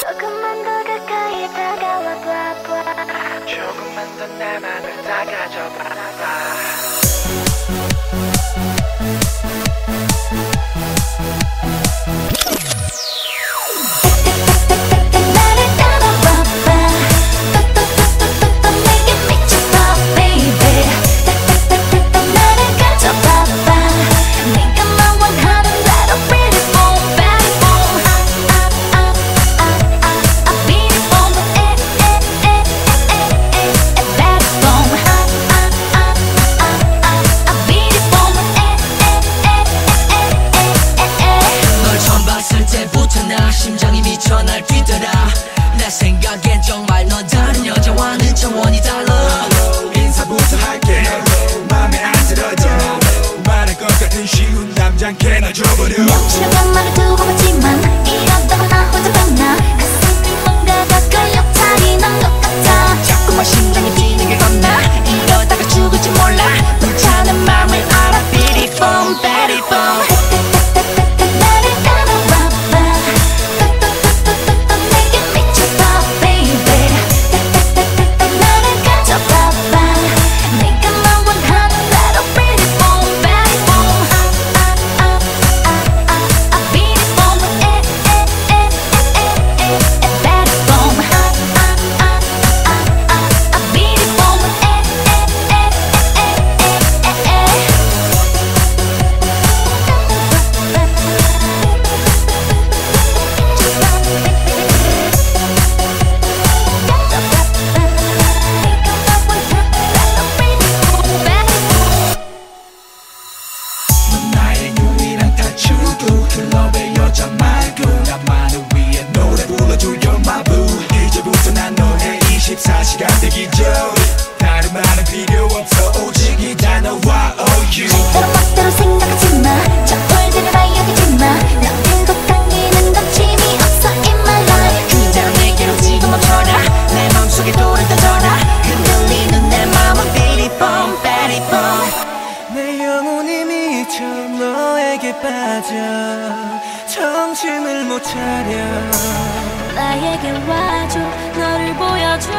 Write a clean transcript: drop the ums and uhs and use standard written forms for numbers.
조금만 더 가까이 다가와 봐봐. 조금만 더 내 맘을 다가져 봐봐. 심장이 미쳐 날 뛰더라. 내 생각엔 정말 넌 다른 여자와는 차원이 달라. 인사부터 할게. 맘에 안 들어져. 말할 것 같은 쉬운 남잔 개나 줘버려. 명치라면 말을 두고 봤지만 이러다가 나 혼자 봤나. 가슴이 뭔가가 끌려 타기 난 것 같아. 자꾸만 심장이 뛰는 게 겁나. 이러다가 죽을지 몰라. 불타는 맘을 알아. Beat it boom, beat it boom. 클럽의 여자 말고 나만을 위해 노래 불러줘 You're my boo. 이제부터 난 너의 24시간 대기죠. 다른 말은 필요 없어 오직 이 단어와 OU. 절대로 멋대로 생각하지마. 저 꼴들을 알려주지마. 나 뜨겁 당기는 건 재미없어 in my life. 그대로 내게로 지금 멈춰라. 내 맘속에 돌을 던져라. 흔들리는 내 맘은 beat it boom, beat it boom. 내 영혼이 미쳐 너에게 빠져 정신을 못 차려. 나에게 와줘. 너를 보여줘.